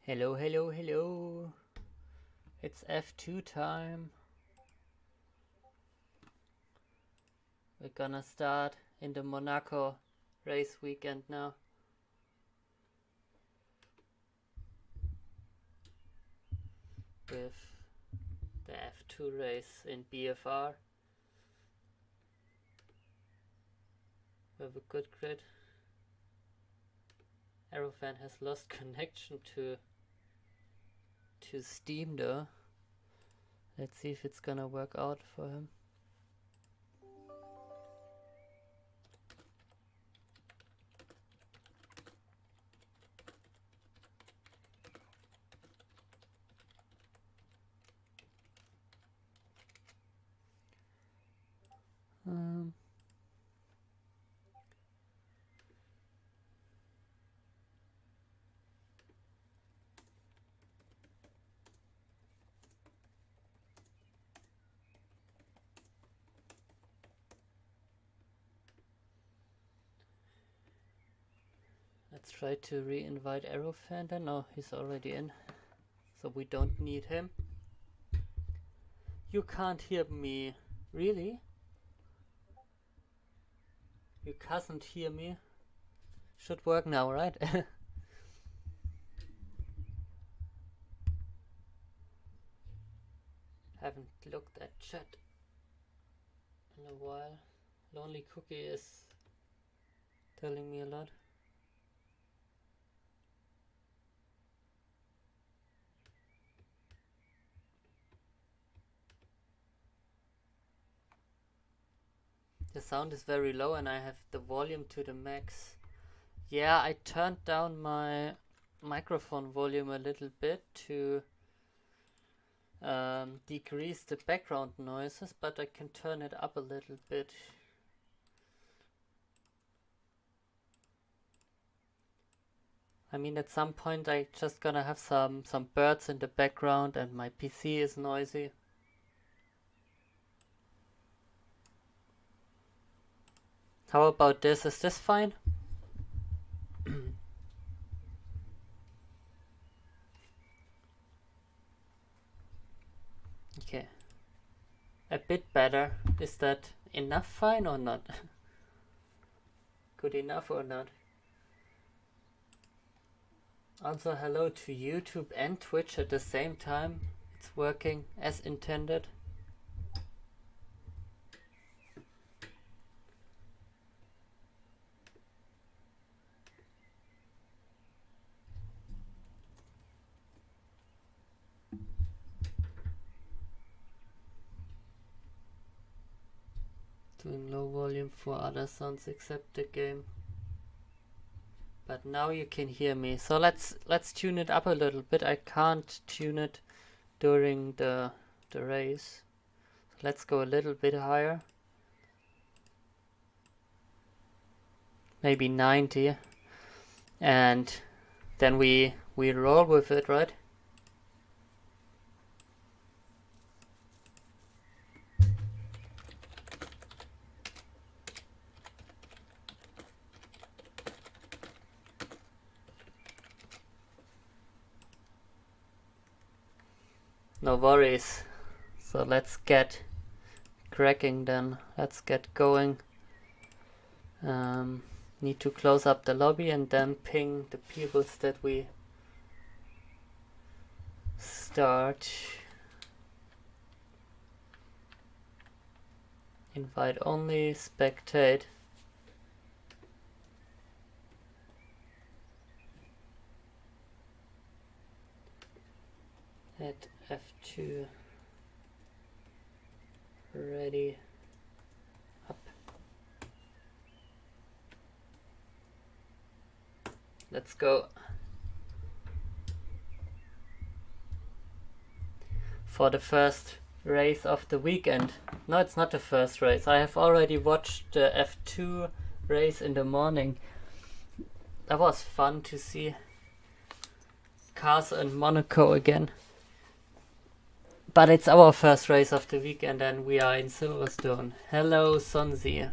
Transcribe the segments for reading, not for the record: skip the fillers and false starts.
Hello, hello, hello. It's F2 time. We're gonna start in the Monaco race weekend now. With the F2 race in BFR. We have a good grid. Aerofan has lost connection to Steam though. Let's see if it's gonna work out for him. Let's try to re-invite Aerofan then. No, he's already in, so we don't need him. You can't hear me, really? You can't hear me? Should work now, right? Haven't looked at chat in a while. Lonely Cookie is telling me a lot. The sound is very low and I have the volume to the max. Yeah, I turned down my microphone volume a little bit to decrease the background noises, but I can turn it up a little bit. I mean, at some point I just gonna have some birds in the background and my PC is noisy. How about this? Is this fine? Okay. A bit better. Is that enough fine or not? Good enough or not? Also hello to YouTube and Twitch at the same time. It's working as intended. Doing low volume for other sounds except the game. But now you can hear me. So let's tune it up a little bit. I can't tune it during the race. So let's go a little bit higher. Maybe 90. And then we roll with it, right? No worries. So let's get cracking then. Let's get going. Need to close up the lobby and then ping the people that we start. Invite only, spectate. At F2 ready up. Let's go. For the first race of the weekend. No, it's not the first race. I have already watched the F2 race in the morning. That was fun to see cars in Monaco again. But it's our first race of the weekend and we are in Silverstone. Hello, Sonzi.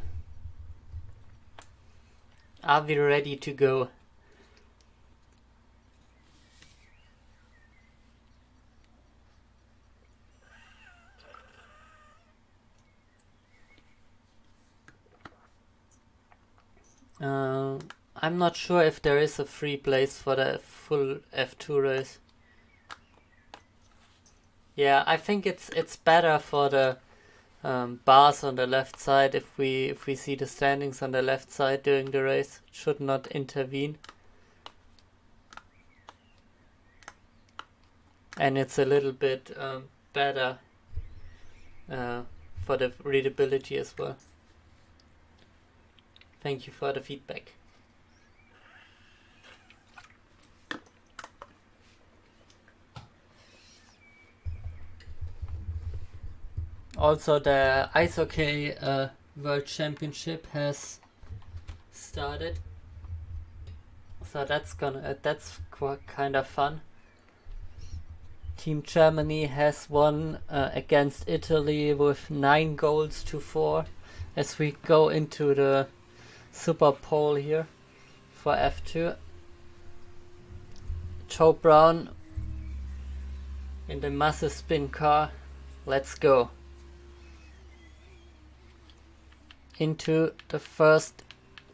Are we ready to go? I'm not sure if there is a free place for the full F2 race. Yeah, I think it's better for the bars on the left side if we see the standings on the left side during the race. It should not intervene. And it's a little bit better for the readability as well. Thank you for the feedback. Also, the Ice Hockey World Championship has started, so that's kind of fun. Team Germany has won against Italy with 9-4 as we go into the Super Pole here for F2. Joe Brown in the massive spin car. Let's go into the first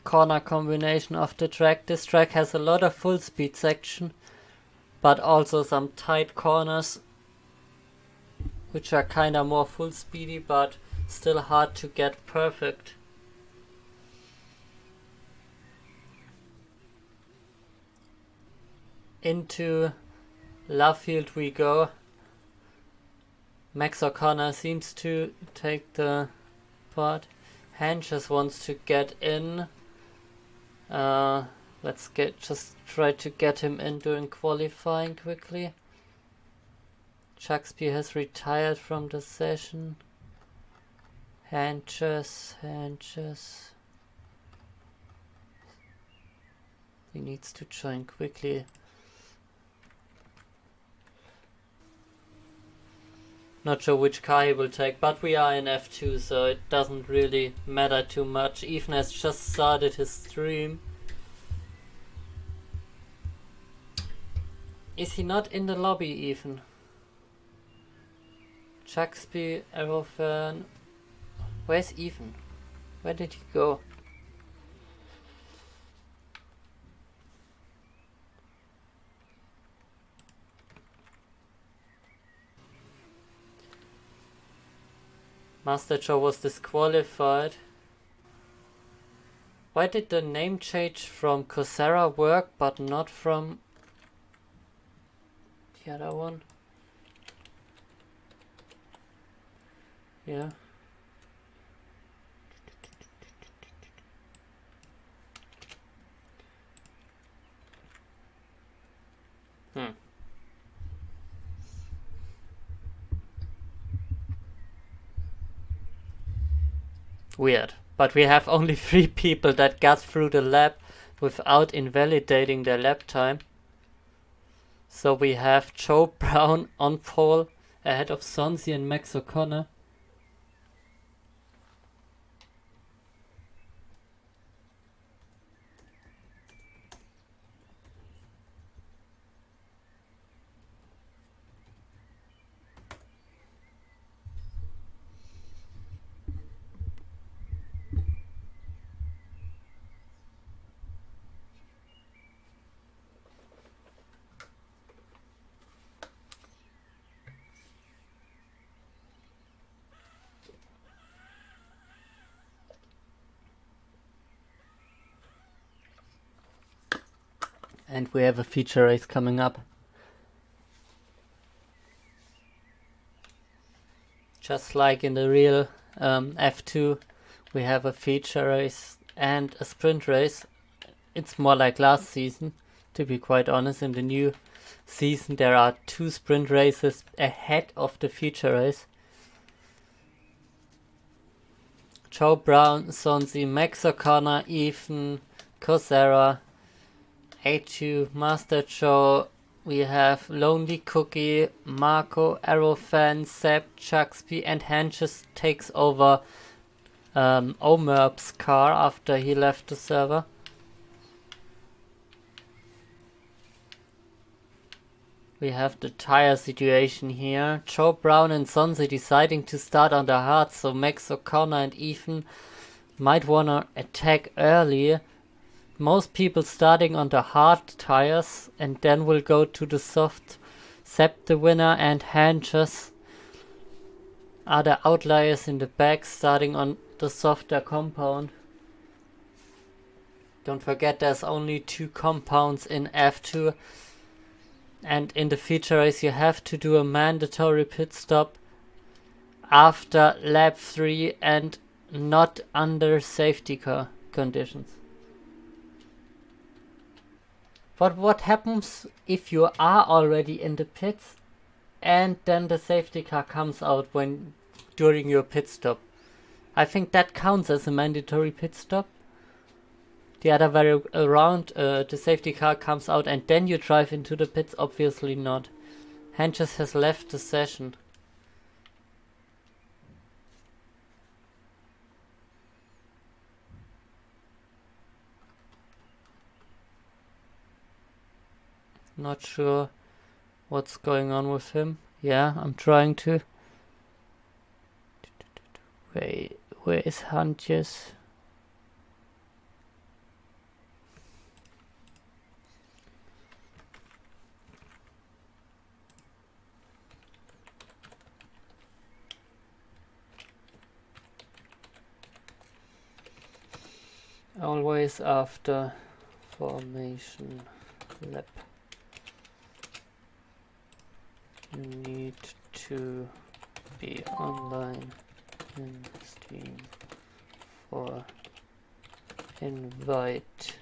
corner combination of the track. This track has a lot of full speed section, but also some tight corners, which are kinda more full speedy, but still hard to get perfect. Into Lovefield we go. Max O'Connor seems to take the part. Hanches wants to get in. Let's just try to get him in during qualifying quickly. Chucksby has retired from the session. Hanches. He needs to join quickly. Not sure which car he will take, but we are in F2, so it doesn't really matter too much. Ethan has just started his stream. Is he not in the lobby, Ethan? Chucksby, Aerofan. Where's Ethan? Where did he go? Master Joe was disqualified. Why did the name change from Coursera work but not from the other one? Yeah. Weird. But we have only 3 people that got through the lap without invalidating their lap time. So we have Joe Brown on pole ahead of Sonsi and Max O'Connor. And we have a feature race coming up. Just like in the real F2, we have a feature race and a sprint race. It's more like last season, to be quite honest. In the new season there are 2 sprint races ahead of the feature race. Joe Brown, Sonsi, Max O'Connor, Ethan, Coursera, A2, Master Joe, we have Lonely Cookie, Marco, Aerofan, Seb, Chucksby, and Hanches takes over Omerb's car after he left the server. We have the tire situation here. Joe Brown and Sonsi deciding to start on the hard, so Max O'Connor and Ethan might wanna attack early. Most people starting on the hard tires and then will go to the soft. Sepp the winner and Hanches are the outliers in the back starting on the softer compound. Don't forget there's only 2 compounds in F2, and in the feature race you have to do a mandatory pit stop after lap 3 and not under safety car conditions. But what happens if you are already in the pits and then the safety car comes out during your pit stop? I think that counts as a mandatory pit stop. The other way around, the safety car comes out and then you drive into the pits, obviously not. Hanches has left the session. Not sure what's going on with him. Yeah, I'm trying to. Wait, where is Hanches? Always after formation lap. You need to be online in Steam for invite.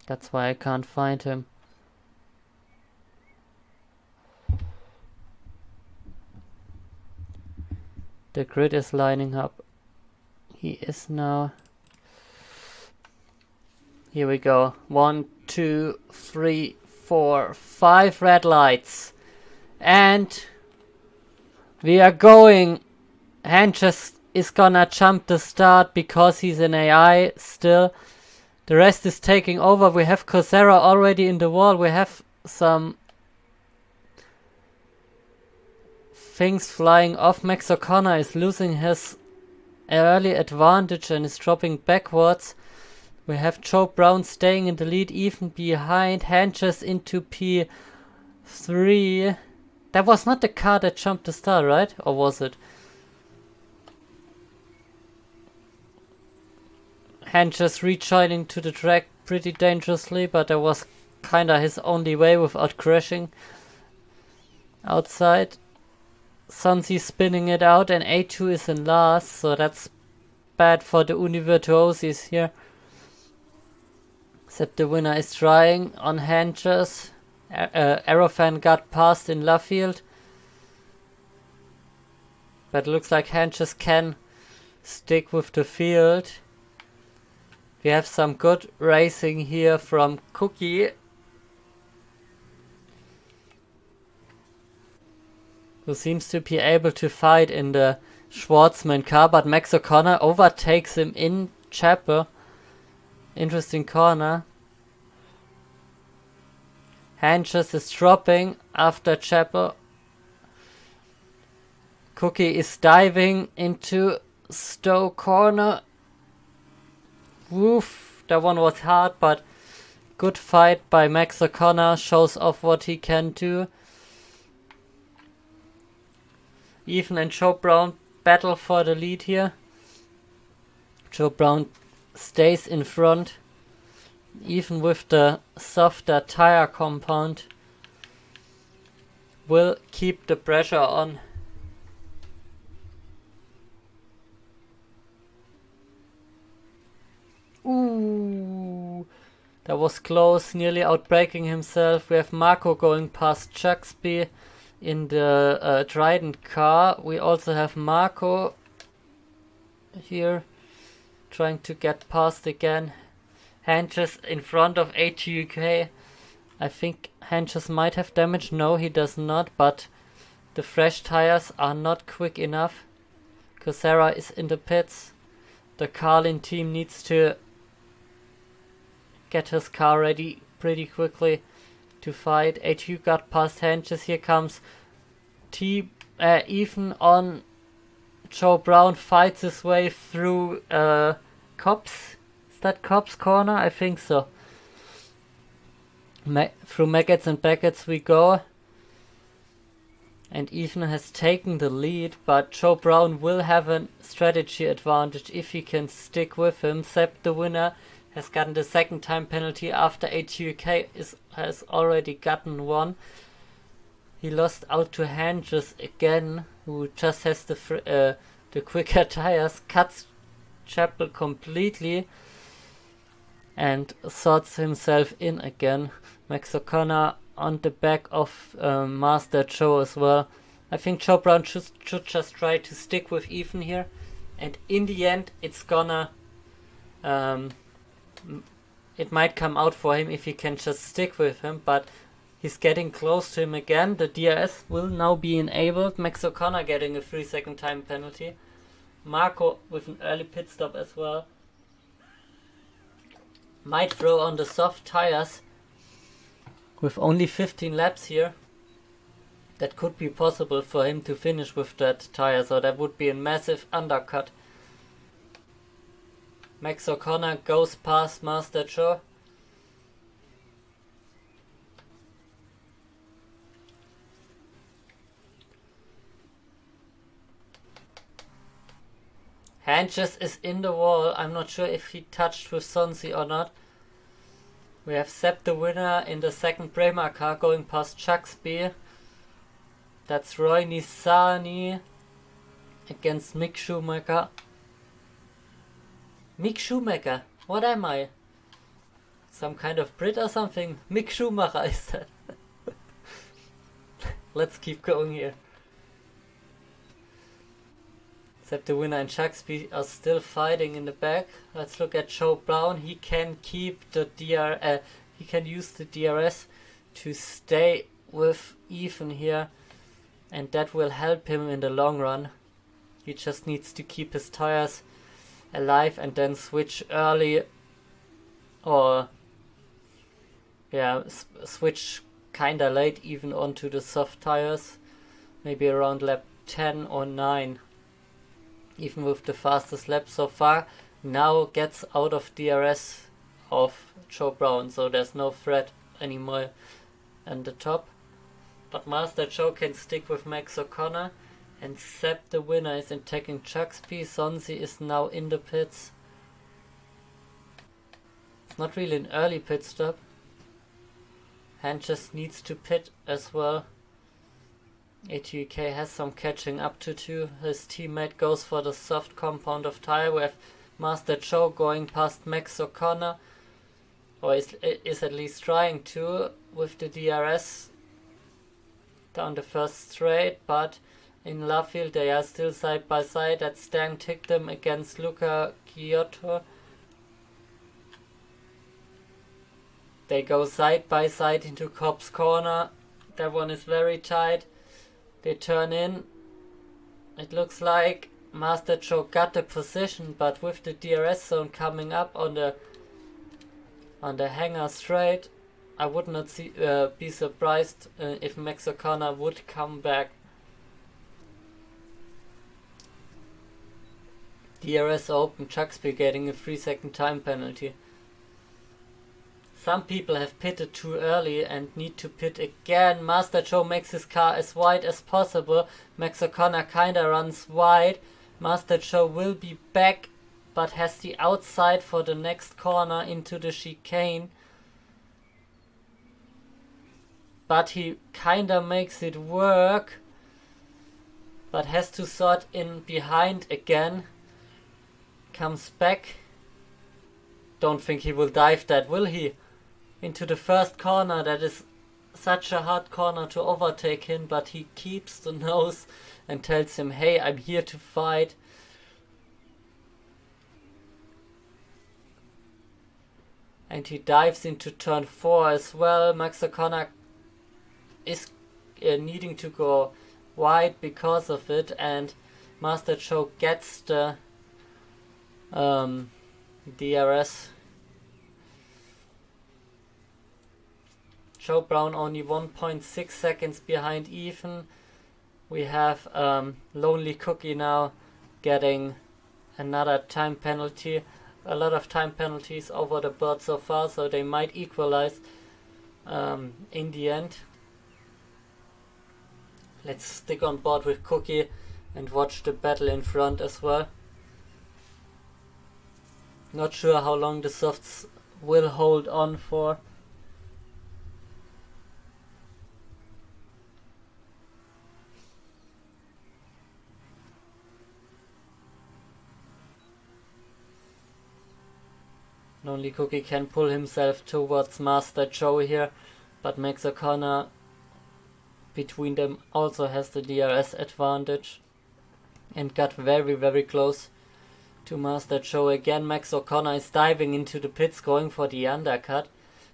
That's why I can't find him. The grid is lining up. He is now. Here we go. 1, 2, 3, 4, 5 red lights. And we are going. Hanches is gonna jump the start because he's an AI still. The rest is taking over. We have Coursera already in the wall. We have some things flying off. Max O'Connor is losing his early advantage and is dropping backwards. We have Joe Brown staying in the lead, even behind. Hanches into P3. That was not the car that jumped the start, right? Or was it? Hanches rejoining to the track pretty dangerously, but that was kinda his only way without crashing outside. Sonsi spinning it out and A2 is in last, so that's bad for the Univirtuosis here. Except the winner is trying on Hanches. Aerofan got past in Luffield. But it looks like Hanches can stick with the field. We have some good racing here from Cookie, who seems to be able to fight in the Schwartzman car, but Max O'Connor overtakes him in Chapel. Interesting corner. Hanches is dropping after Chapel. Cookie is diving into Stowe corner. Woof, that one was hard, but good fight by Max O'Connor, shows off what he can do. Ethan and Joe Brown battle for the lead here. Joe Brown stays in front, even with the softer tire compound. Will keep the pressure on. Ooh, that was close, nearly outbraking himself. We have Marco going past Chucksby in the Trident car. We also have Marco here trying to get past again. Hanches in front of ATUK. I think Hanches might have damage. No, he does not, but the fresh tires are not quick enough. Coursera is in the pits. The Carlin team needs to get his car ready pretty quickly to fight. ATU got past Hanches. Here comes Ethan on Joe Brown fights his way through Cobb's. Is that Cobb's corner? I think so. Through Maggots and Baggots we go. And Ethan has taken the lead, but Joe Brown will have a strategy advantage if he can stick with him. Sepp, the winner, has gotten the second time penalty after ATUK has already gotten one. He lost out to Hanges again, who just has the quicker tires, cuts Chappell completely and sorts himself in again. Max O'Connor on the back of Master Joe as well. I think Joe Brown should just try to stick with Ethan here, and in the end it's gonna it might come out for him if he can just stick with him, but he's getting close to him again. The DRS will now be enabled. Max O'Connor getting a 3-second time penalty. Marco with an early pit stop as well. Might throw on the soft tires. With only 15 laps here, that could be possible for him to finish with that tire, so that would be a massive undercut. Max O'Connor goes past Master Joe. Hanges is in the wall. I'm not sure if he touched with Sonsi or not. We have Sepp, the winner, in the second Prema car going past Chucksby. That's Roy Nissany against Mick Schumacher. Mick Schumacher? What am I? Some kind of Brit or something? Mick Schumacher is that. Let's keep going here. Sepp, the winner, and Chucksby are still fighting in the back. Let's look at Joe Brown. He can keep the he can use the DRS to stay with Ethan here, and that will help him in the long run. He just needs to keep his tires alive and then switch early, or yeah, switch kinda late even onto the soft tires, maybe around lap 10 or 9. Even with the fastest lap so far, now gets out of DRS of Joe Brown, so there's no threat anymore on the top. But Master Joe can stick with Max O'Connor, and Sepp, the winner, is attacking Chucksby. Sonsi is now in the pits. It's not really an early pit stop. Hanges needs to pit as well. ATUK has some catching up to do. His teammate goes for the soft compound of tire. We have Master Joe going past Max O'Connor, or is at least trying to, with the DRS down the first straight, but in Luffield they are still side by side. That's Stan Tickdom against Luca Giotto. They go side by side into Cobb's corner. That one is very tight. They turn in. It looks like Master Joe got the position, but with the DRS zone coming up on the hangar straight, I would not be surprised if Max O'Connor would come back. DRS open, Chucksby getting a 3-second time penalty. Some people have pitted too early and need to pit again. Master Joe makes his car as wide as possible. Max O'Connor kinda runs wide. Master Joe will be back, but has the outside for the next corner into the chicane. But he kinda makes it work, but has to sort in behind again. Comes back. Don't think he will dive that, will he? Into the first corner. That is such a hard corner to overtake him, but he keeps the nose and tells him, hey, I'm here to fight. And he dives into turn 4 as well. Max O'Connor is needing to go wide because of it, and Master Joe gets the DRS. Joe Brown only 1.6 seconds behind Ethan. We have Lonely Cookie now getting another time penalty. A lot of time penalties over the board so far, so they might equalize in the end. Let's stick on board with Cookie and watch the battle in front as well. Not sure how long the softs will hold on for. Lonely Cookie can pull himself towards Master Joe here, but Max O'Connor between them also has the DRS advantage and got very, very close to Master Joe again. Max O'Connor is diving into the pits going for the undercut,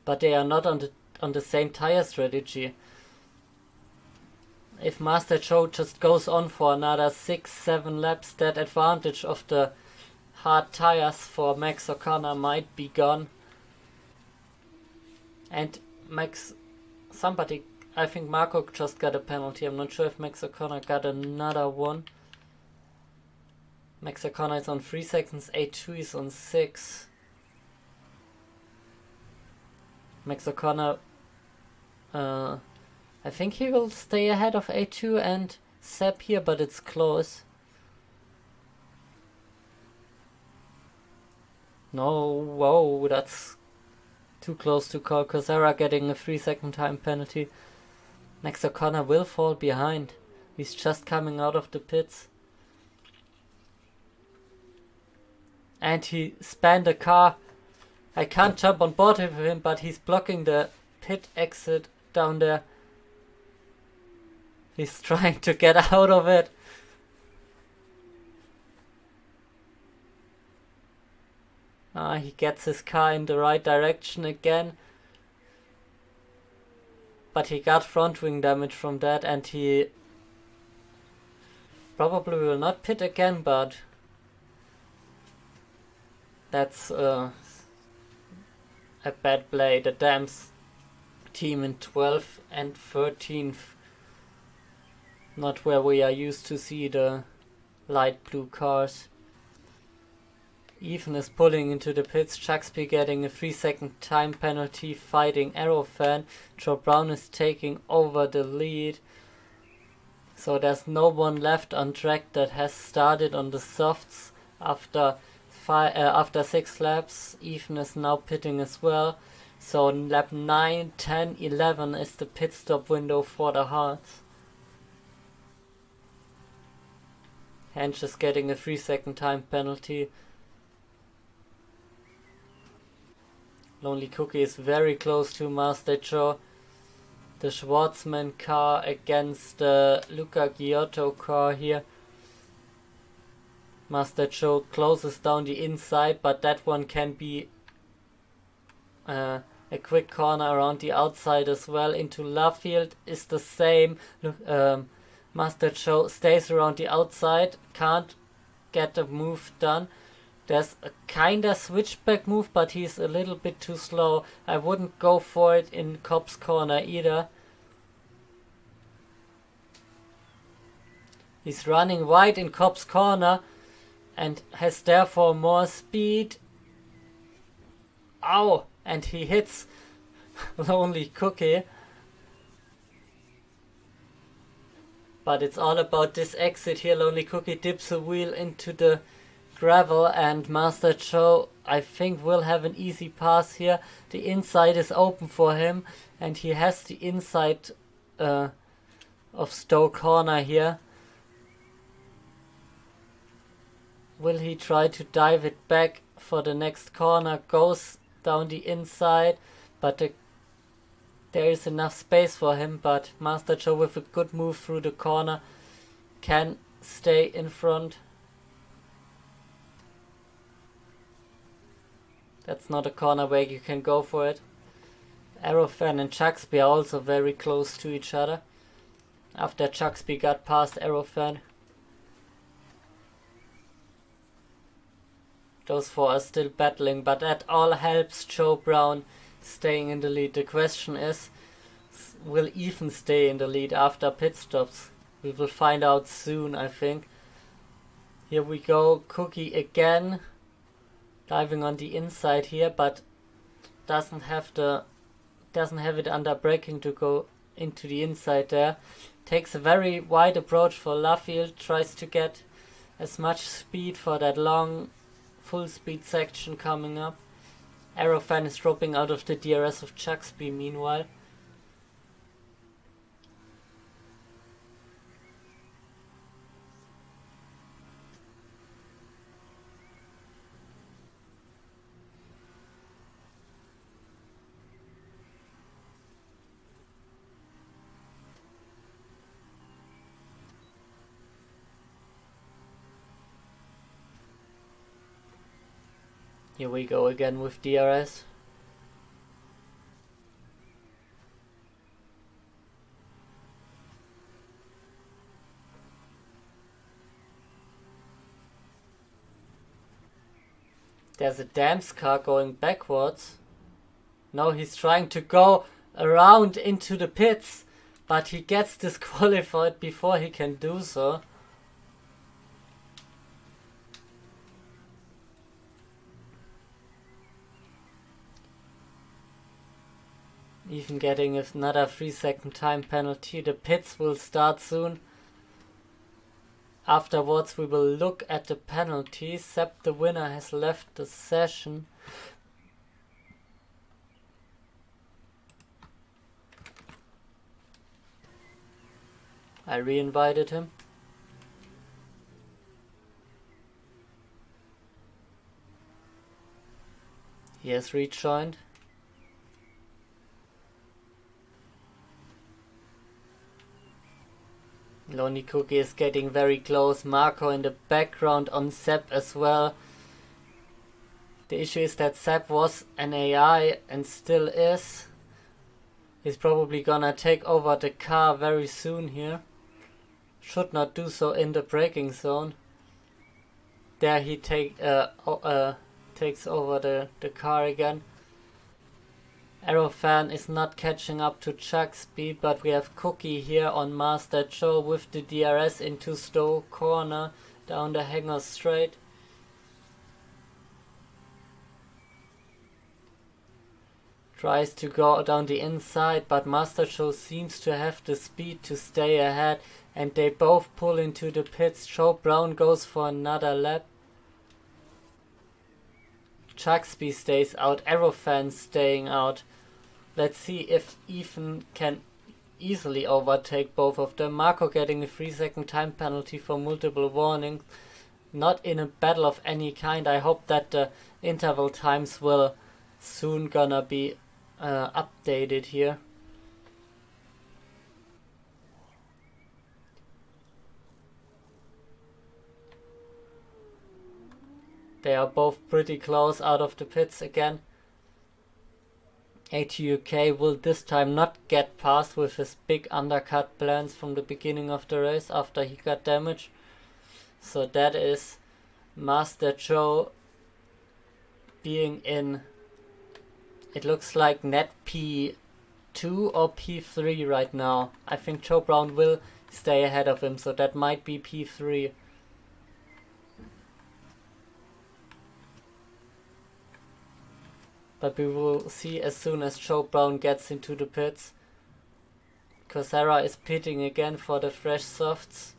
but they are not on the same tire strategy. If Master Joe just goes on for another 6-7 laps, that advantage of the hard tires for Max O'Connor might be gone. And I think Marco just got a penalty. I'm not sure if Max O'Connor got another one. Max O'Connor is on 3 seconds, A2 is on 6. Max O'Connor, I think he will stay ahead of A2 and Seb here, but it's close. No, whoa, that's too close to call. Cosera getting a 3-second time penalty. Max O'Connor will fall behind. He's just coming out of the pits. And he spanned the car. I can't jump on board with him, but he's blocking the pit exit down there. He's trying to get out of it. He gets his car in the right direction again. But he got front wing damage from that, and he probably will not pit again, but that's a bad play. The Dams team in 12th and 13th. Not where we are used to see the light blue cars. Ethan is pulling into the pits, Chucksby getting a 3-second time penalty, fighting Aerofan. Joe Brown is taking over the lead. So there's no one left on track that has started on the softs after 6 laps. Ethan is now pitting as well. So lap 9, 10, 11 is the pit stop window for the hards. Hench is getting a 3-second time penalty. Lonely Cookie is very close to Master Joe. The Schwartzman car against the Luca Giotto car here. Master Joe closes down the inside, but that one can be a quick corner around the outside as well. Into Lovefield is the same. Master Joe stays around the outside, can't get the move done. There's a kinda switchback move, but he's a little bit too slow. I wouldn't go for it in Cobb's corner either. He's running wide in Cobb's corner and has therefore more speed. Ow! And he hits Lonely Cookie. But it's all about this exit here. Lonely Cookie dips a wheel into the gravel, and Master Joe, I think, will have an easy pass here. The inside is open for him, and he has the inside of Stowe corner here. Will he try to dive it back for the next corner? Goes down the inside, but there is enough space for him, but Master Joe with a good move through the corner can stay in front. That's not a corner where you can go for it. Aerofan and Chucksby are also very close to each other. After Chucksby got past Aerofan. Those four are still battling, but that all helps Joe Brown staying in the lead. The question is, will Ethan stay in the lead after pit stops? We will find out soon, I think. Here we go, Cookie again, diving on the inside here, but doesn't have it under braking to go into the inside there. Takes a very wide approach for Luffield, tries to get as much speed for that long full speed section coming up. Aerofan is dropping out of the DRS of Chucksby meanwhile. Here we go again with DRS. There's a Dams car going backwards. Now he's trying to go around into the pits, but he gets disqualified before he can do so. Even getting another 3-second time penalty. The pits will start soon. Afterwards we will look at the penalties. Sepp, the winner, has left the session. I re-invited him. He has rejoined. Lonely Cookie is getting very close. Marco in the background on Sepp as well. The issue is that Sepp was an AI and still is. He's probably gonna take over the car very soon here. Should not do so in the braking zone. There he takes over the car again. Aerofan is not catching up to Chucksby, but we have Cookie here on Master Joe with the DRS into Stowe corner down the hanger straight. Tries to go down the inside, but Master Joe seems to have the speed to stay ahead, and they both pull into the pits. Joe Brown goes for another lap. Chucksby stays out, Aerofan staying out. Let's see if Ethan can easily overtake both of them. Marco getting a 3-second time penalty for multiple warnings. Not in a battle of any kind. I hope that the interval times will soon gonna be updated here. They are both pretty close out of the pits again. ATUK will this time not get past with his big undercut plans from the beginning of the race after he got damaged. So that is Master Joe being in, it looks like net P2 or P3 right now. I think Joe Brown will stay ahead of him, so that might be P3. But we will see as soon as Joe Brown gets into the pits. Coursera is pitting again for the fresh softs.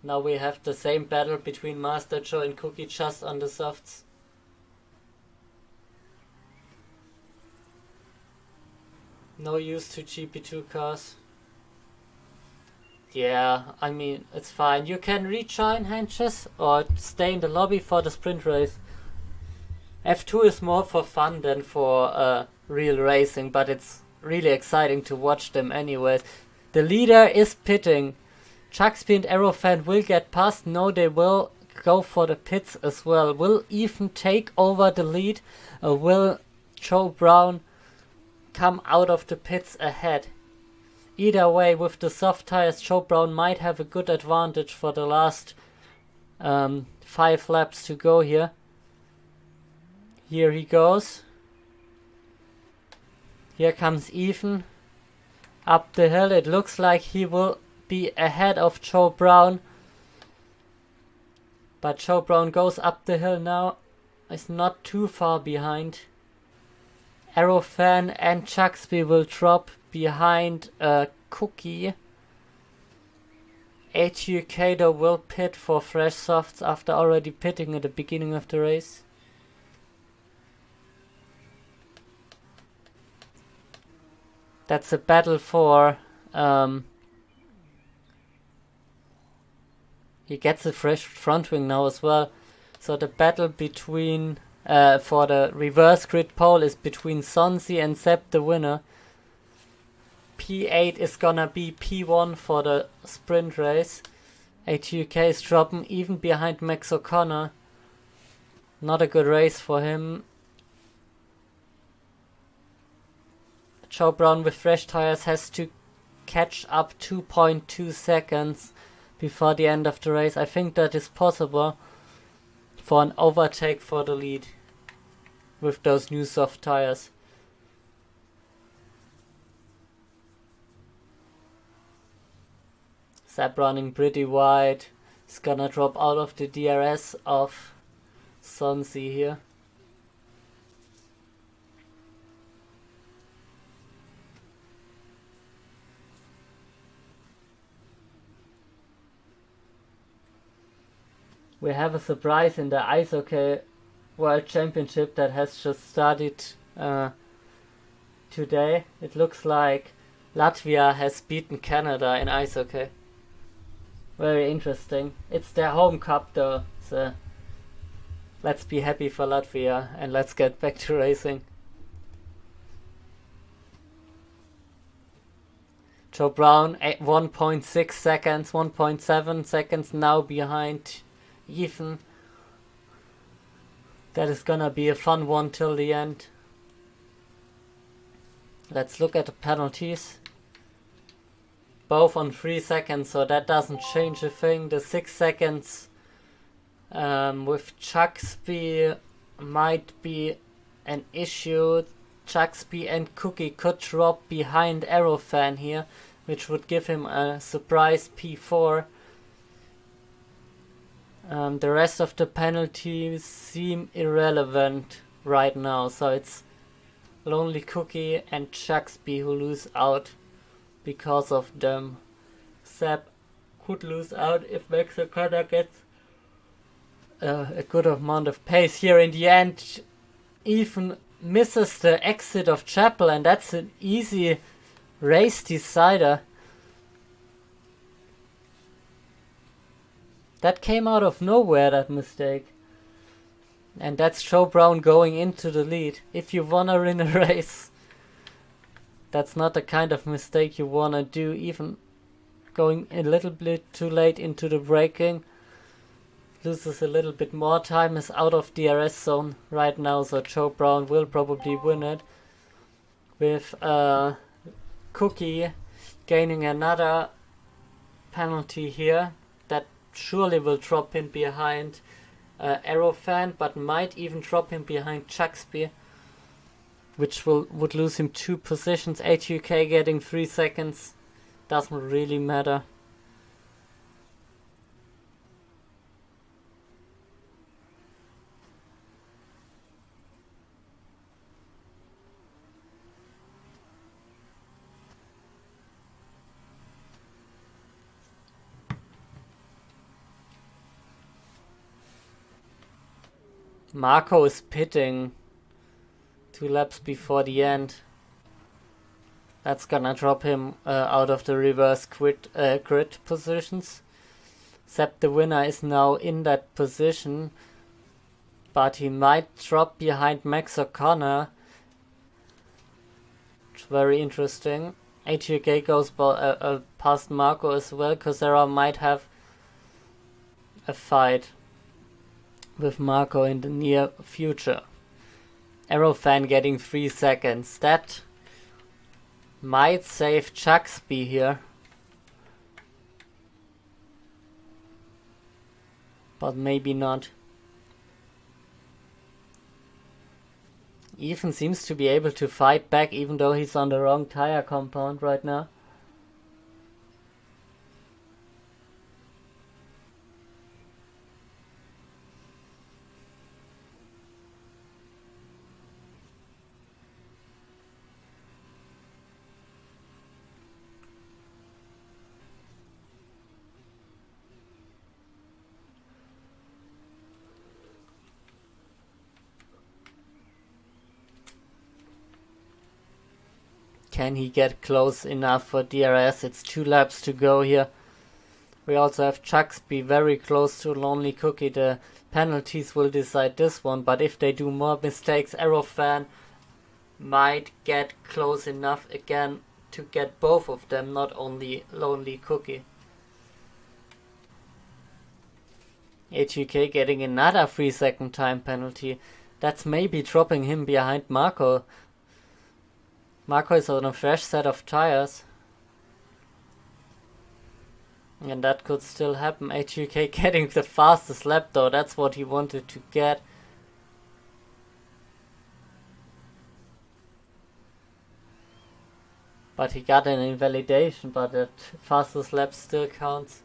Now we have the same battle between Master Joe and Cookie just on the softs. No use to GP2 cars. Yeah, I mean, it's fine. You can rejoin, Henches, or stay in the lobby for the sprint race. F2 is more for fun than for real racing, but it's really exciting to watch them anyways. The leader is pitting. Chucksby and Aerofan will get past. No, they will go for the pits as well. Will Ethan take over the lead? Or will Joe Brown come out of the pits ahead? Either way, with the soft tires, Joe Brown might have a good advantage for the last 5 laps to go here. Here he goes. Here comes Ethan. Up the hill. It looks like he will be ahead of Joe Brown. But Joe Brown goes up the hill now. Is not too far behind. Aerofan and Chucksby will drop behind Cookie. ATUK though will pit for fresh softs after already pitting at the beginning of the race. That's a battle for... he gets a fresh front wing now as well. So the battle between... for the reverse grid pole is between Sonzi and Sepp, the winner. P8 is gonna be P1 for the sprint race. ATUK is dropping even behind Max O'Connor. Not a good race for him. Joe Brown with fresh tires has to catch up 2.2 seconds before the end of the race. I think that is possible for an overtake for the lead with those new soft tires. Sepp running pretty wide. He's gonna drop out of the DRS of Sonzi here. We have a surprise in the Ice Hockey World Championship that has just started today. It looks like Latvia has beaten Canada in ice hockey. Very interesting. It's their home cup though, so let's be happy for Latvia and let's get back to racing. Joe Brown 1.6 seconds, 1.7 seconds now behind Ethan. That is gonna be a fun one till the end. Let's look at the penalties. Both on 3 seconds, so that doesn't change a thing. The 6 seconds with Chucksby might be an issue. Chucksby and Cookie could drop behind Aerofan here, which would give him a surprise P4. The rest of the penalties seem irrelevant right now, so it's Lonely Cookie and Chucksby who lose out because of them. Sepp could lose out if Max O'Connor gets a good amount of pace here in the end. Even misses the exit of Chapel, and that's an easy race decider. That came out of nowhere, that mistake. And that's Joe Brown going into the lead. If you wanna win a race, that's not the kind of mistake you wanna do, even going a little bit too late into the braking. Loses a little bit more time, is out of DRS zone right now, so Joe Brown will probably win it. With Cookie gaining another penalty here. That surely will drop him behind Aerofan, but might even drop him behind Chucksby, which would lose him 2 positions. ATUK getting 3 seconds, doesn't really matter. Marco is pitting 2 laps before the end. That's gonna drop him out of the reverse grid positions. Sepp, the winner, is now in that position, but he might drop behind Max O'Connor. It's very interesting. ATUK goes past Marco as well. Cosera might have a fight with Marco in the near future. Aerofan getting 3 seconds. That might save Chucksby here, but maybe not. Ethan seems to be able to fight back even though he's on the wrong tire compound right now. Can he get close enough for DRS? It's 2 laps to go here. We also have Chucksby very close to Lonely Cookie. The penalties will decide this one, but if they do more mistakes, Aerofan might get close enough again to get both of them, not only Lonely Cookie. HUK getting another 3-second time penalty. That's maybe dropping him behind Marco. Marco is on a fresh set of tires. And that could still happen. HUK getting the fastest lap though, that's what he wanted to get. But he got an invalidation, but that fastest lap still counts.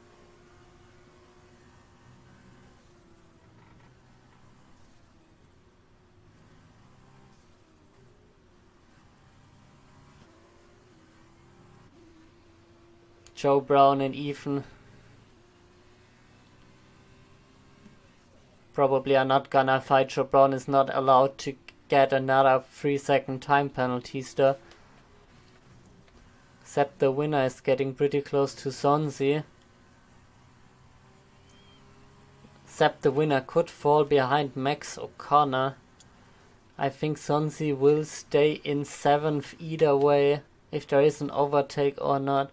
Joe Brown and Ethan probably are not gonna fight. Joe Brown is not allowed to get another 3-second time penalties though. Except the winner is getting pretty close to Sonzi. Except the winner could fall behind Max O'Connor. I think Sonzi will stay in 7th either way, if there is an overtake or not.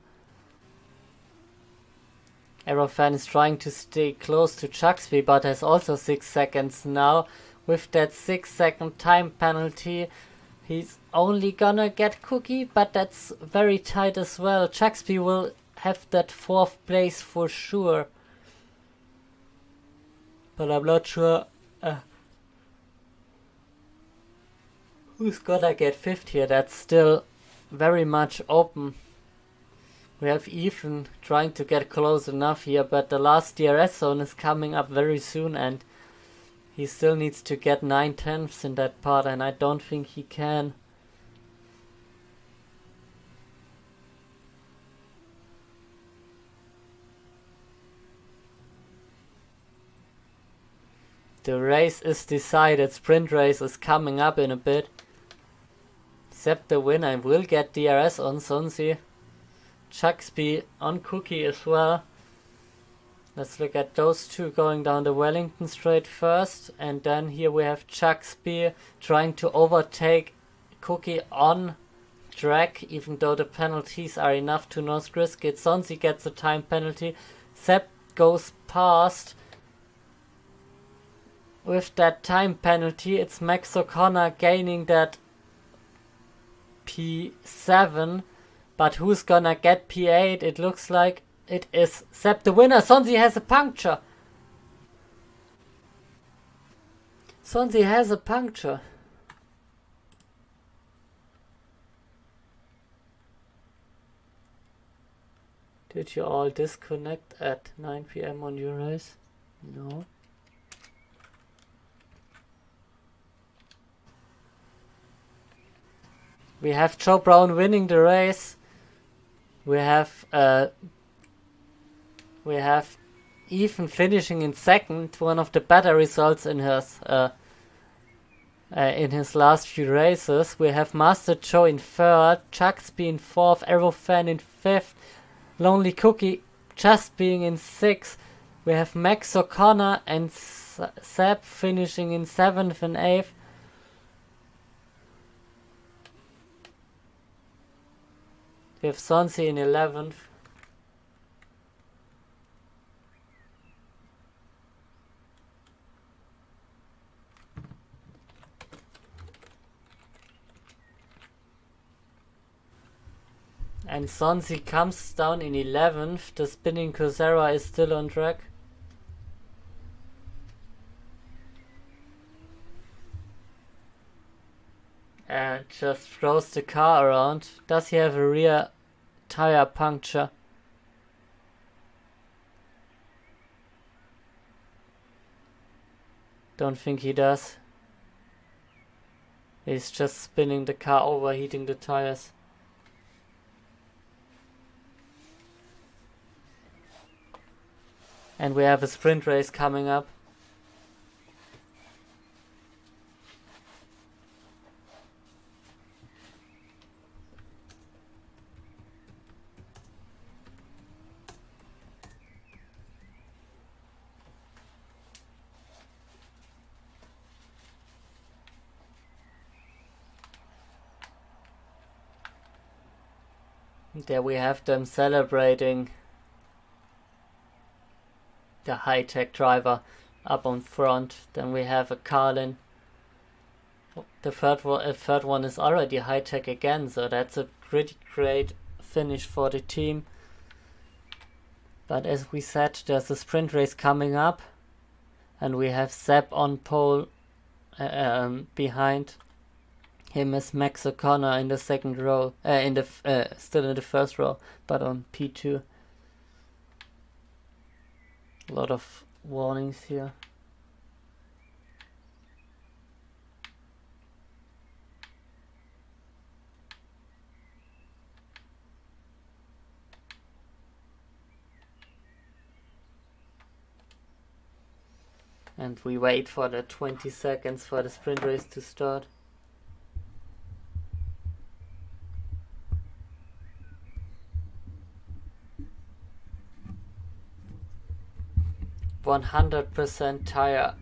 Aerofan is trying to stay close to Chucksby, but has also 6 seconds now. With that 6-second time penalty, he's only gonna get Cookie, but that's very tight as well. Chucksby will have that 4th place for sure. But I'm not sure who's gonna get 5th here. That's still very much open. We have Ethan trying to get close enough here, but the last DRS zone is coming up very soon and he still needs to get 9/10ths in that part, and I don't think he can. The race is decided. Sprint race is coming up in a bit. Except the winner will get DRS on Sonzi. Chucksby on Cookie as well. Let's look at those two going down the Wellington Straight first, and then here we have Chucksby trying to overtake Cookie on track, even though the penalties are enough to not risk it. Sonzi gets a time penalty. Sepp goes past. With that time penalty, it's Max O'Connor gaining that P7. But who's gonna get P8? It looks like it is Sepp the winner. Sonzi has a puncture. Sonzi has a puncture. Did you all disconnect at 9 PM on your race? No. We have Joe Brown winning the race. We have Ethan finishing in 2nd, one of the better results in his last few races. We have Master Joe in 3rd, Chucksby in 4th, Aerofan in 5th, Lonely Cookie just being in 6th. We have Max O'Connor and Sepp finishing in 7th and 8th. We have Sonzi in 11th. And Sonzi comes down in 11th. The spinning Coursera is still on track. And just throws the car around. Does he have a rear tire puncture? Don't think he does. He's just spinning the car, overheating the tires. And we have a sprint race coming up. There we have them celebrating the high-tech driver up on front. Then we have a Carlin. The third one is already high-tech again, so that's a pretty great finish for the team. But as we said, there's a sprint race coming up, and we have Seb on pole. Behind him is Max O'Connor in the second row, still in the first row, but on P2. A lot of warnings here. And we wait for the 20 seconds for the sprint race to start. %100 tire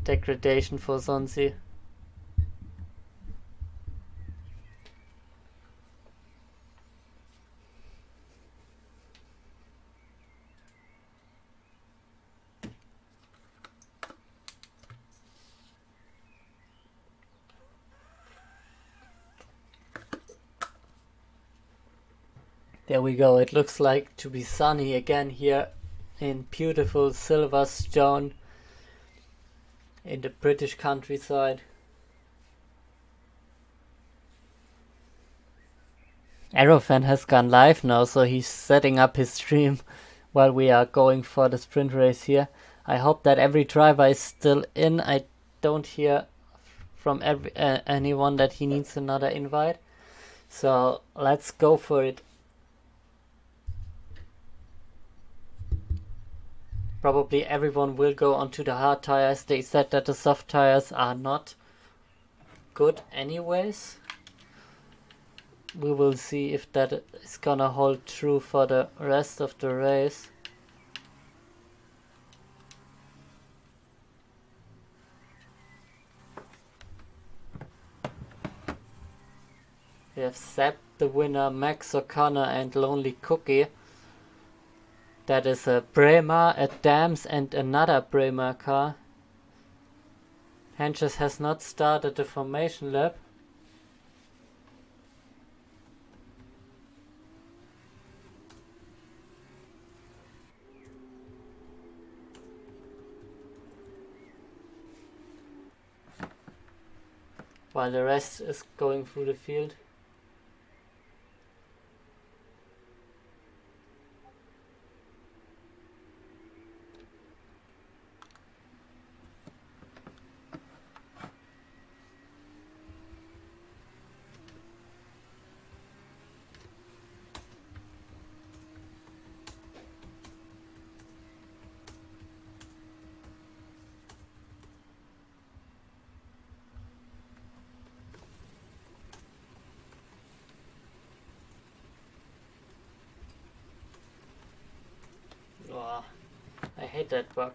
degradation for Sonsi. There we go, it looks like to be sunny again here in beautiful Silverstone in the British countryside. Aerofan has gone live now, so he's setting up his stream while we are going for the sprint race here. I hope that every driver is still in. I don't hear from anyone that he needs another invite. So let's go for it. Probably everyone will go onto the hard tires. They said that the soft tires are not good anyways. We will see if that is gonna hold true for the rest of the race. We have Seb, the winner, Max O'Connor and Lonely Cookie. That is a Bremer, a Dams and another Bremer car. Henches has not started the formation lap. While the rest is going through the field. Oh, I hate that bug.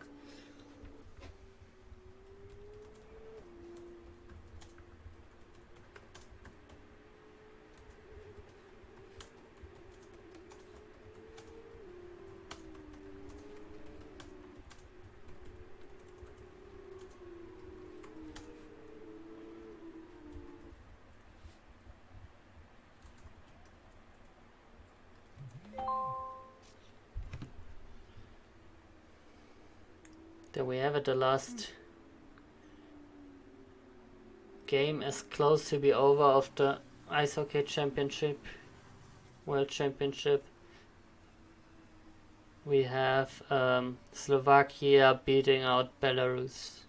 There we have it, the last game is close to be over of the Ice Hockey Championship, World Championship. We have Slovakia beating out Belarus.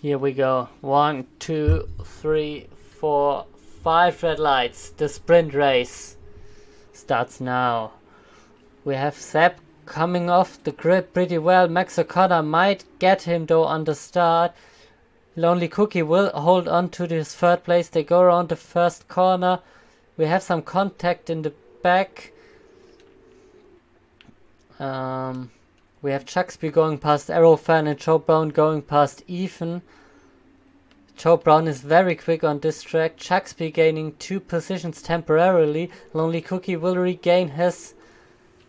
Here we go. 1, 2, 3, 4, 5 red lights. The sprint race starts now. We have Seb coming off the grid pretty well. Max O'Connor might get him though on the start. Lonely Cookie will hold on to this third place. They go around the first corner. We have some contact in the back. We have Chucksby going past Arrowfan and Joe Brown going past Ethan. Joe Brown is very quick on this track. Chucksby gaining 2 positions temporarily. Lonely Cookie will regain his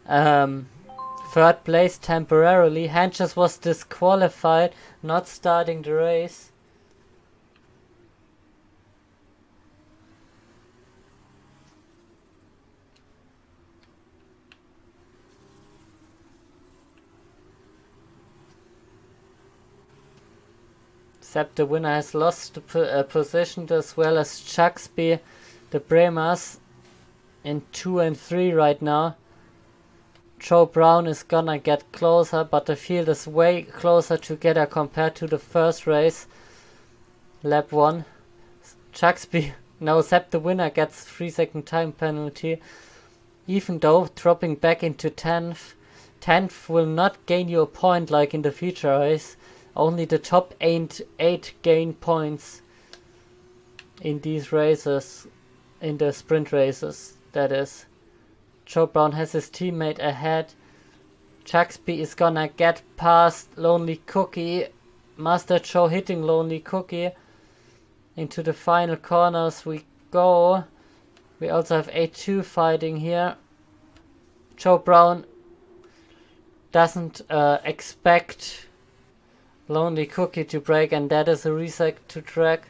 third place temporarily. Hanches was disqualified, not starting the race. Seb, the winner, has lost the position, as well as Chucksby. The Bremers in 2 and 3 right now. Joe Brown is gonna get closer, but the field is way closer together compared to the first race. Lap 1. Chucksby, no, Seb, the winner, gets 3-second time penalty. Even though dropping back into 10th. 10th will not gain you a point like in the feature race. Only the top 8 gain points in these races, in the sprint races, that is. Joe Brown has his teammate ahead. Chucksby is gonna get past Lonely Cookie. Master Joe hitting Lonely Cookie. Into the final corners we go. We also have A2 fighting here. Joe Brown doesn't expect Lonely Cookie to break, and that is a reset to track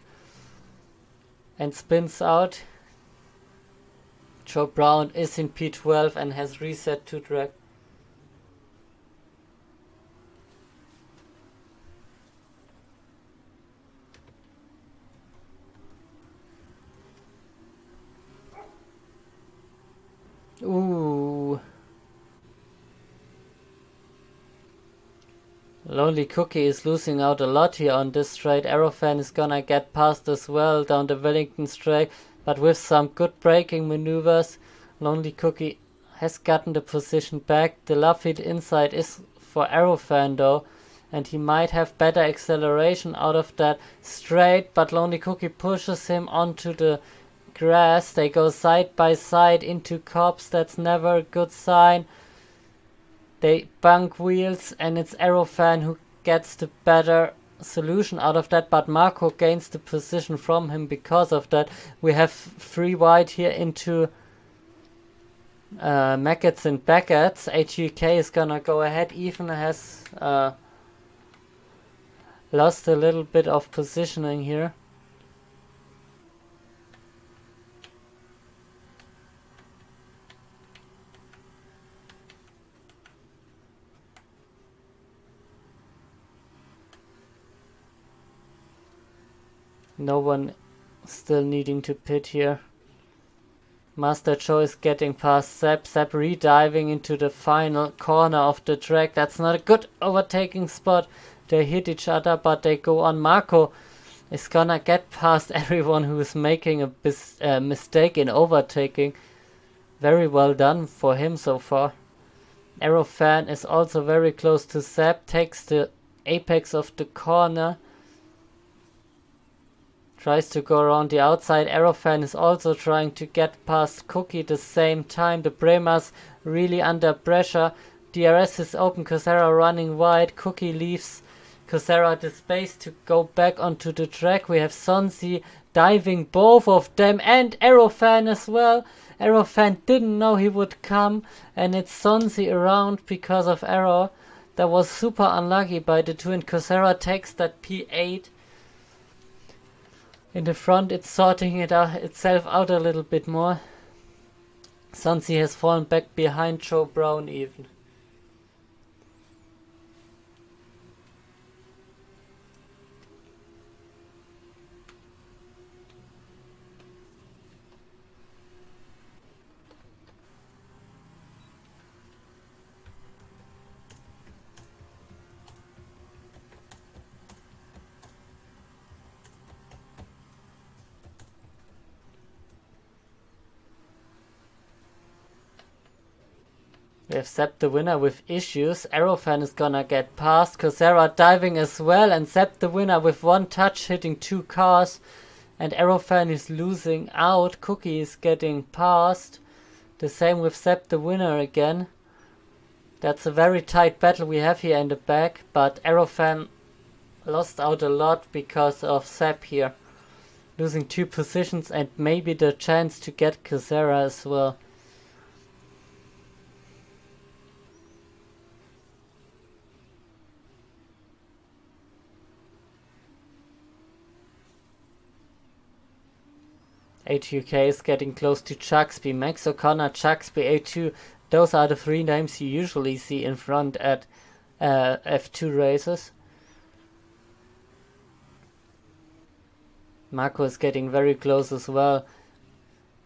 and spins out. Joe Brown is in P12 and has reset to track. Ooh. Lonely Cookie is losing out a lot here on this straight. Arrowfan is gonna get past as well down the Wellington straight, but with some good braking maneuvers, Lonely Cookie has gotten the position back. The love hit inside is for Arrowfan though, and he might have better acceleration out of that straight, but Lonely Cookie pushes him onto the grass. They go side by side into cops. That's never a good sign. They bunk wheels, and it's Arrowfan who gets the better solution out of that, but Marco gains the position from him because of that. We have 3 wide here into Maggots and Baggots. HUK is gonna go ahead. Ethan has lost a little bit of positioning here. No one still needing to pit here. Master Joe is getting past Seb. Seb re-diving into the final corner of the track. That's not a good overtaking spot. They hit each other, but they go on. Marco is gonna get past everyone who is making a mistake in overtaking. Very well done for him so far. Arrowfan is also very close to Seb. Takes the apex of the corner. Tries to go around the outside. Arrowfan is also trying to get past Cookie at the same time. The Bremers really under pressure. DRS is open. Cosera running wide. Cookie leaves Cosera the space to go back onto the track. We have Sonsi diving both of them, and Arrowfan as well. Arrowfan didn't know he would come, and it's Sonsi around because of Arrow. That was super unlucky by the two, and Cosera takes that P8. In the front, it's sorting itself out a little bit more. Sonsi has fallen back behind Joe Brown even. We have Sepp the winner with issues. Aerofan is gonna get past. Coursera diving as well, and Sepp the winner with one touch hitting 2 cars. And Aerofan is losing out. Cookie is getting past. The same with Sepp the winner again. That's a very tight battle we have here in the back, but Aerofan lost out a lot because of Sepp here. Losing 2 positions and maybe the chance to get Coursera as well. A2UK is getting close to Chucksby. Max O'Connor, Chucksby, A2. Those are the 3 names you usually see in front at F2 races. Marco is getting very close as well.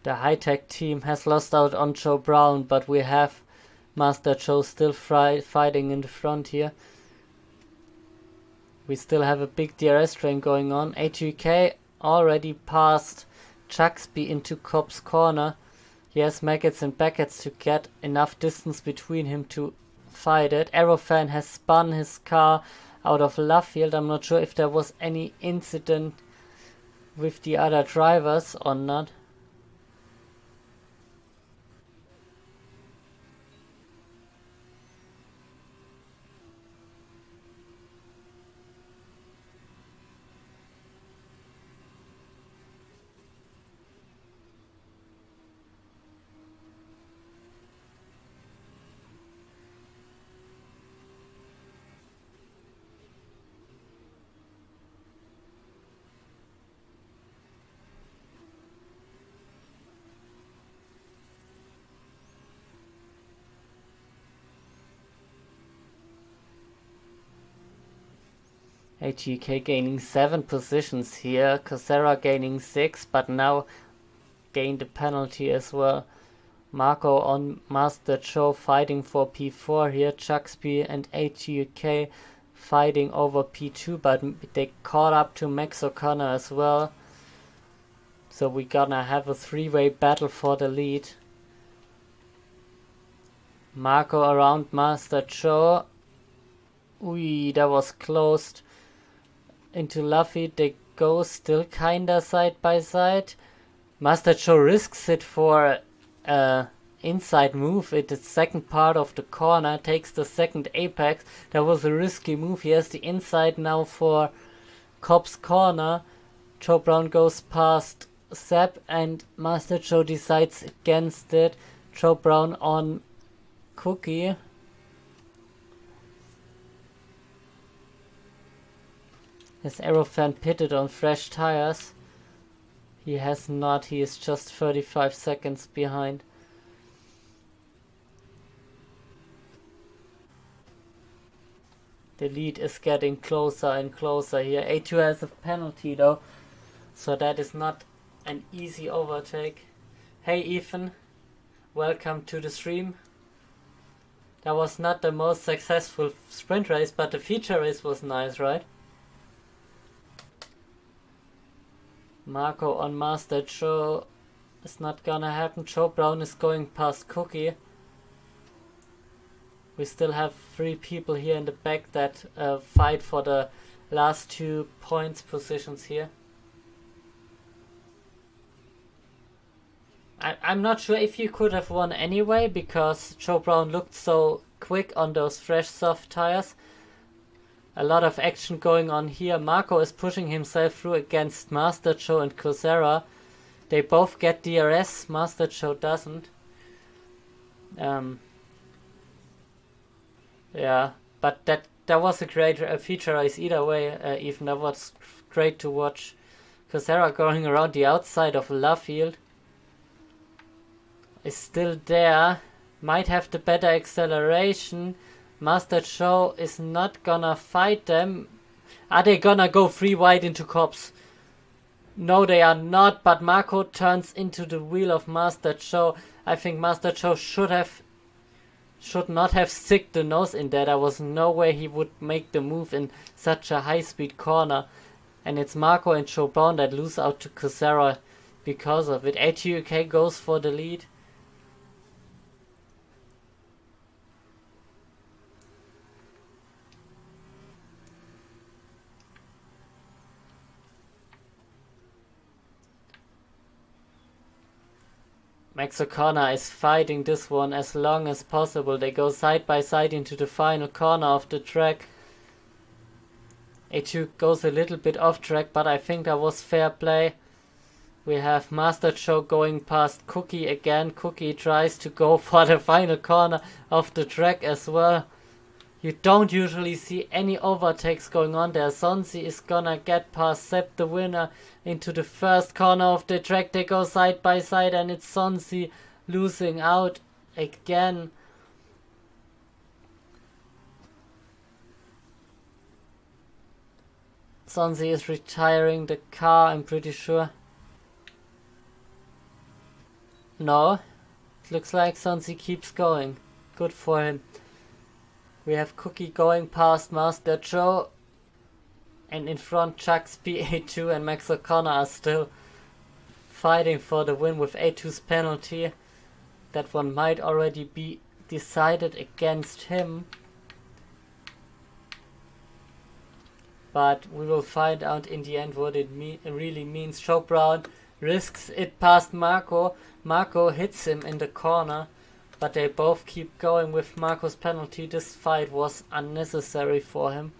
The high-tech team has lost out on Joe Brown, but we have Master Joe still fighting in the front here. We still have a big DRS train going on. A2K already passed Chucksby into Cobb's corner. He has Maggots and Beckett's to get enough distance between him to fight it. Aerofan has spun his car out of Luffield. I'm not sure if there was any incident with the other drivers or not. ATK gaining 7 positions here, Coursera gaining 6, but now gained a penalty as well. Marco on Master Joe fighting for P4 here, Chucksby and ATK fighting over P2, but they caught up to Max O'Connor as well. So we're gonna have a 3-way battle for the lead. Marco around Master Joe. Ui, that was closed. Into Luffy, they go still kinda side by side. Master Joe risks it for inside move. It is second part of the corner, takes the second apex. That was a risky move. He has the inside now for Cobb's corner. Joe Brown goes past Sepp and Master Joe decides against it. Joe Brown on Cookie. Has Aerofan pitted on fresh tires? He has not, he is just 35 seconds behind. The lead is getting closer and closer here. A2 has a penalty though, so that is not an easy overtake. Hey Ethan, welcome to the stream. That was not the most successful sprint race, but the feature race was nice, right? Marco on Master Joe is not gonna happen. Joe Brown is going past Cookie. We still have 3 people here in the back that fight for the last 2 points positions here. I'm not sure if you could have won anyway, because Joe Brown looked so quick on those fresh soft tires. A lot of action going on here. Marco is pushing himself through against Master Joe and Coursera. They both get DRS. Master Joe doesn't. Yeah, but that was a great feature race either way. Even that was great to watch. Coursera going around the outside of Luffield is still there. Might have the better acceleration. Master Joe is not gonna fight them. Are they gonna go 3 wide into Cobbs? No, they are not, but Marco turns into the wheel of Master Joe. I think Master Joe should not have stick the nose in there. There was no way he would make the move in such a high-speed corner. And it's Marco and Joe Brown that lose out to Coursera because of it. ATUK goes for the lead. Max O'Connor is fighting this one as long as possible. They go side by side into the final corner of the track. A2 goes a little bit off track, but I think that was fair play. We have Master Joe going past Cookie again. Cookie tries to go for the final corner of the track as well. You don't usually see any overtakes going on there. Sonzi is gonna get past Sepp, the winner, into the first corner of the track. They go side by side and it's Sonzi losing out again. Sonzi is retiring the car, I'm pretty sure. No, it looks like Sonzi keeps going. Good for him. We have Cookie going past Master Joe. And in front Chuck's A2 and Max O'Connor are still fighting for the win with A2's penalty. That one might already be decided against him. But we will find out in the end what it really means. Joe Brown risks it past Marco. Marco hits him in the corner. But they both keep going with Marco's penalty. This fight was unnecessary for him.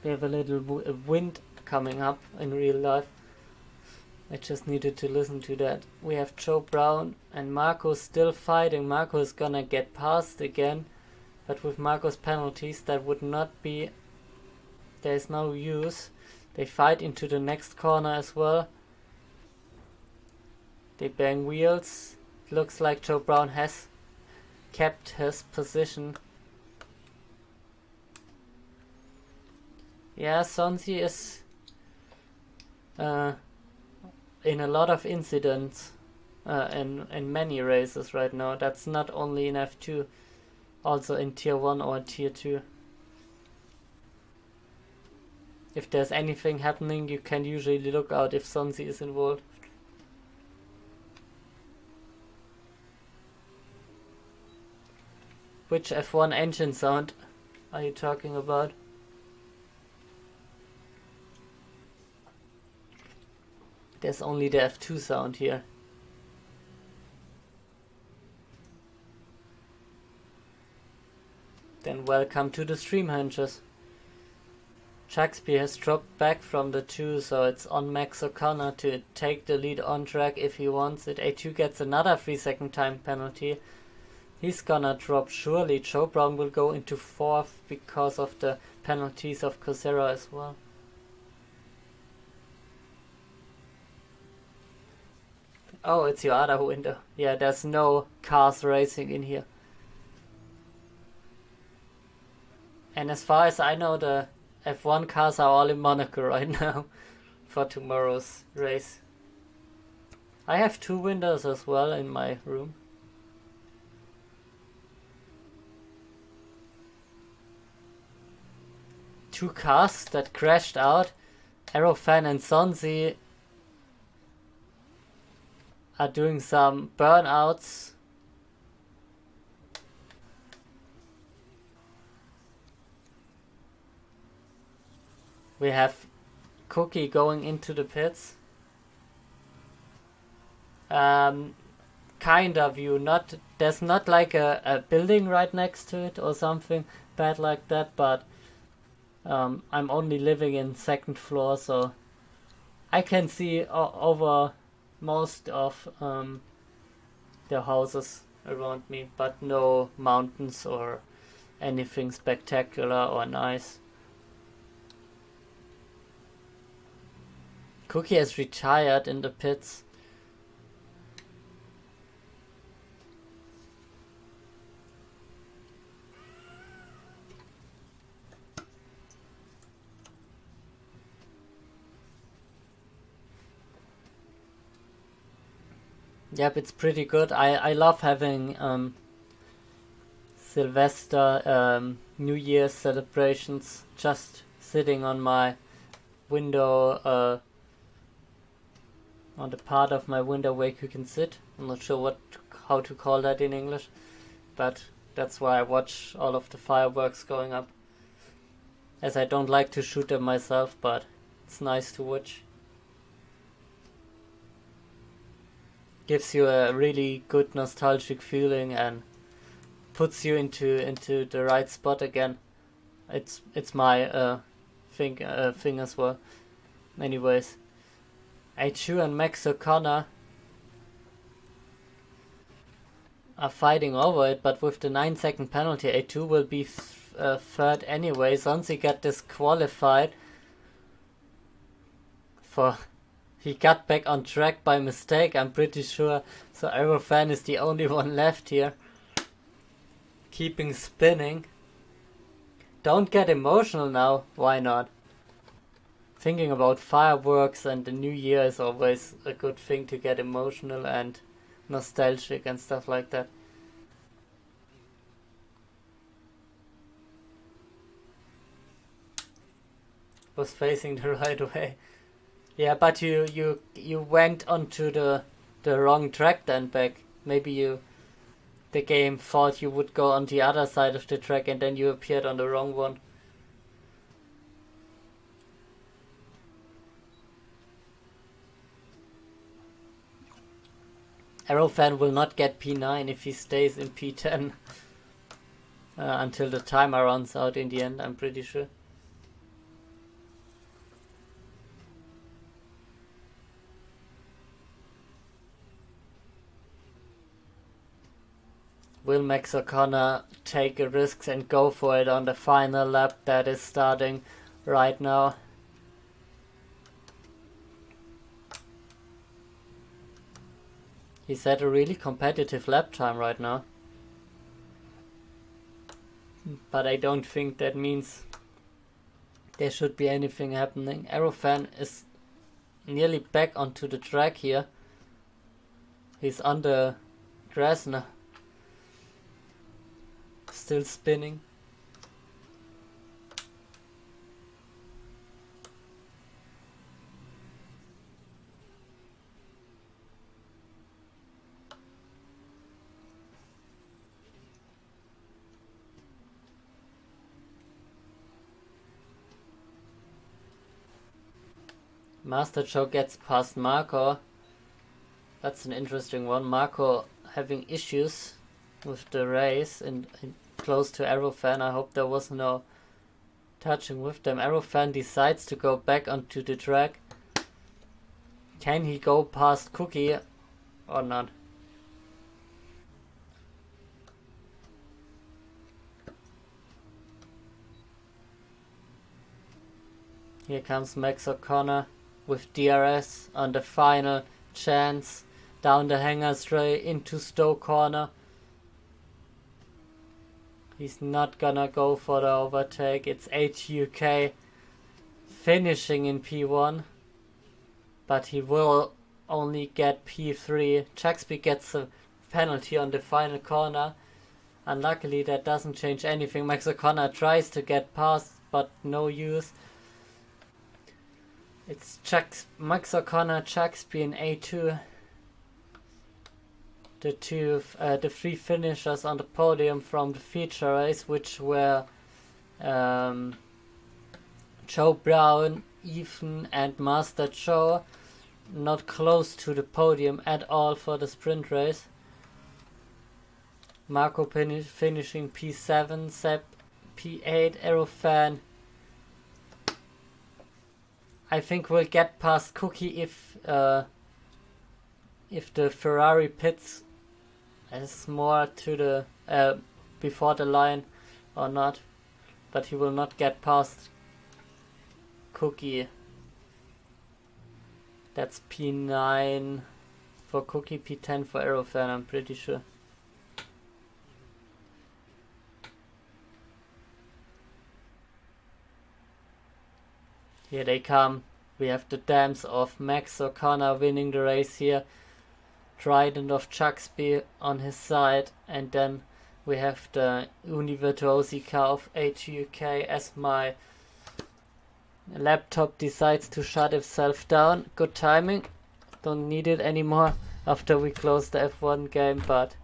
We have a little wind coming up in real life. I just needed to listen to that. We have Joe Brown and Marco still fighting. Marco is gonna get past again. But with Marco's penalties, that would not be... There's no use. They fight into the next corner as well. They bang wheels. Looks like Joe Brown has kept his position. Yeah, Sonzi is in a lot of incidents in many races right now. That's not only in F2. Also in tier 1 or tier 2. If there's anything happening, you can usually look out if Sonzi is involved. Which F1 engine sound are you talking about? There's only the F2 sound here. Then welcome to the stream hunches. Shakespeare has dropped back from the 2, so it's on Max O'Connor to take the lead on track if he wants it. A2 gets another 3-second time penalty. He's gonna drop surely. Joe Brown will go into 4th because of the penalties of Cosera as well. Oh, it's your other window. Yeah, there's no cars racing in here. And as far as I know, the F1 cars are all in Monaco right now for tomorrow's race. I have 2 windows as well in my room. Two cars that crashed out. Aerofan and Sonzi are doing some burnouts. We have Cookie going into the pits. Kind of view. There's not like a building right next to it or something bad like that, but I'm only living in 2nd floor, so I can see over most of the houses around me, but no mountains or anything spectacular or nice. Cookie has retired in the pits. Yep, it's pretty good. I love having Sylvester, New Year's celebrations just sitting on my window, on the part of my window where you can sit. I'm not sure how to call that in English, but That's why I watch all of the fireworks going up. As I don't like to shoot them myself, but it's nice to watch. Gives you a really good nostalgic feeling and puts you into the right spot again. It's my thing as well. Anyways, A2 and Max O'Connor are fighting over it, but with the 9-second penalty, A2 will be third anyway. Sonsi got disqualified for he got back on track by mistake, I'm pretty sure. So Aerofan is the only one left here. Keeping spinning. Don't get emotional now, why not? Thinking about fireworks and the new year is always a good thing to get emotional and nostalgic and stuff like that. Was facing the right way. Yeah, but you went onto the wrong track then back. Maybe the game thought you would go on the other side of the track and then you appeared on the wrong one. Aerofan will not get P9 if he stays in P10 until the timer runs out in the end, I'm pretty sure. Will Max O'Connor take a risk and go for it on the final lap that is starting right now? He's at a really competitive lap time right now. But I don't think that means there should be anything happening. Aerofan is nearly back onto the track here. He's on the grass now. Still spinning. Master Joe gets past Marco. That's an interesting one. Marco having issues with the race and close to Aerofan. I hope there was no touching with them. Aerofan decides to go back onto the track. Can he go past Cookie or not? Here comes Max O'Connor with DRS on the final chance. Down the hanger straight into Stowe corner. He's not gonna go for the overtake. It's HUK finishing in P1. But he will only get P3. Chaxby gets a penalty on the final corner. Unluckily that doesn't change anything. Max O'Connor tries to get past, but no use. It's Max O'Connor, Chaxby in A2. The three finishers on the podium from the feature race, which were Joe Brown, Ethan and Master Joe, not close to the podium at all for the sprint race. Marco finishing P7, Sepp P8, Aerofan I think we'll get past Cookie if the Ferrari pits is more to the before the line or not, but he will not get past Cookie. That's P9 for Cookie, P10 for Aerofan, I'm pretty sure. Here they come. We have the dams of Max O'Connor winning the race here. Trident of Chaxby on his side. And then we have the Univirtuosica of HUK as my laptop decides to shut itself down. Good timing. Don't need it anymore after we close the F1 game, but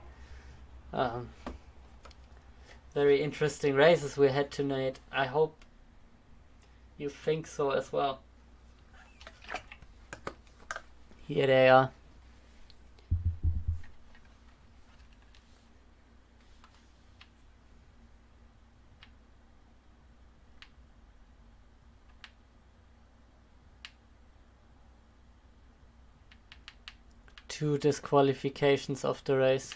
Very interesting races we had tonight. I hope you think so as well. Here they are. Two disqualifications of the race.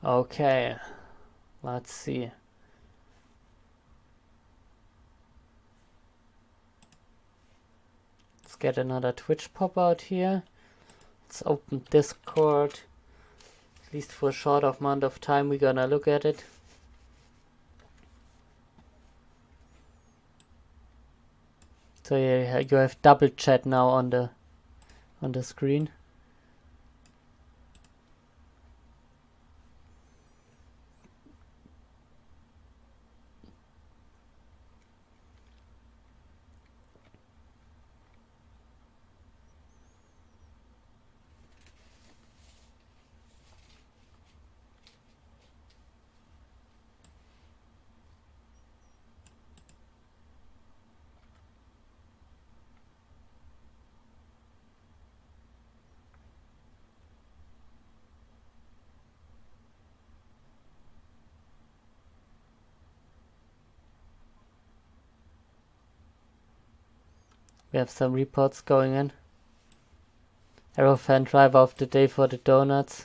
Okay, let's see. Let's get another Twitch pop out here. Let's open Discord. At least for a short amount of time we're gonna look at it. So yeah, you have double chat now on the screen. We have some reports going in. Aerofan driver of the day for the donuts.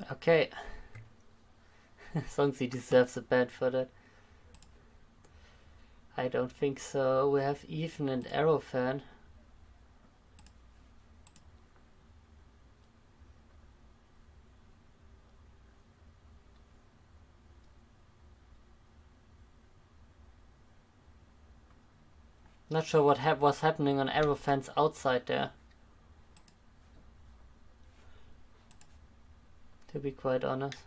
Okay. Sonsi deserves a ban for that. I don't think so. We have Ethan and Aerofan. Not sure what was happening on Aerofan's outside there. To be quite honest.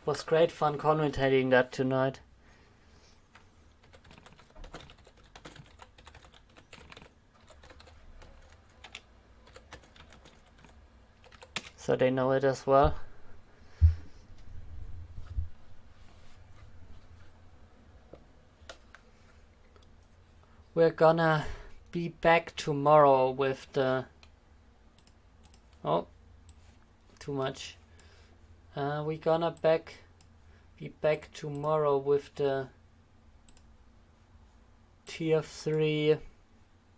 Was great fun commentating that tonight. So they know it as well. We're gonna be back tomorrow with the... Oh, too much. We're gonna be back tomorrow with the Tier 3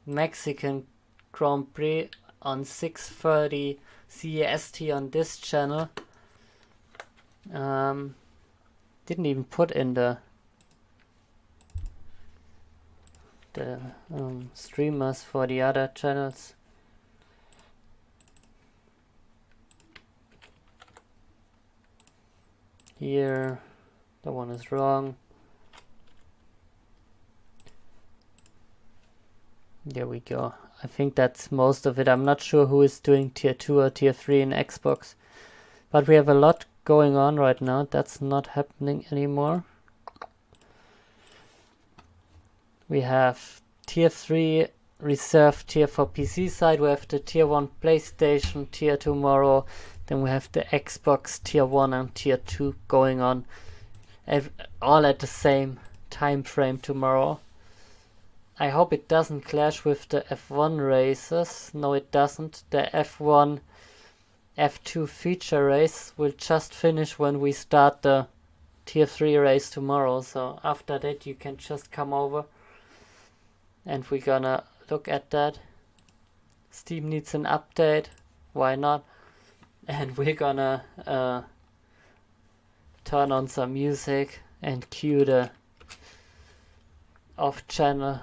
Mexican Grand Prix on 6:30 CEST on this channel. Didn't even put in the streamers for the other channels. Here, that one is wrong. There we go. I think that's most of it. I'm not sure who is doing Tier 2 or Tier 3 in Xbox. But we have a lot going on right now. That's not happening anymore. We have Tier 3 reserved tier for PC side. We have the Tier 1 PlayStation tier tomorrow. Then we have the Xbox Tier 1 and Tier 2 going on. All at the same time frame tomorrow. I hope it doesn't clash with the F1 races. No, it doesn't. The F1 F2 feature race will just finish when we start the tier 3 race tomorrow, so after that you can just come over and we're gonna look at that. Steam needs an update, why not? And we're gonna turn on some music and cue the channel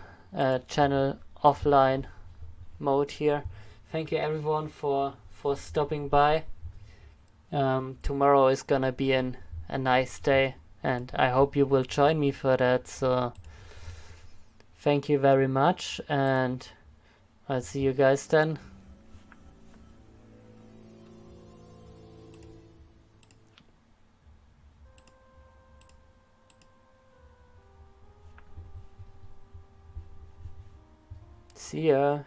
offline mode here. Thank you everyone for stopping by. Tomorrow is gonna be a nice day and I hope you will join me for that, so thank you very much and I'll see you guys then. See ya.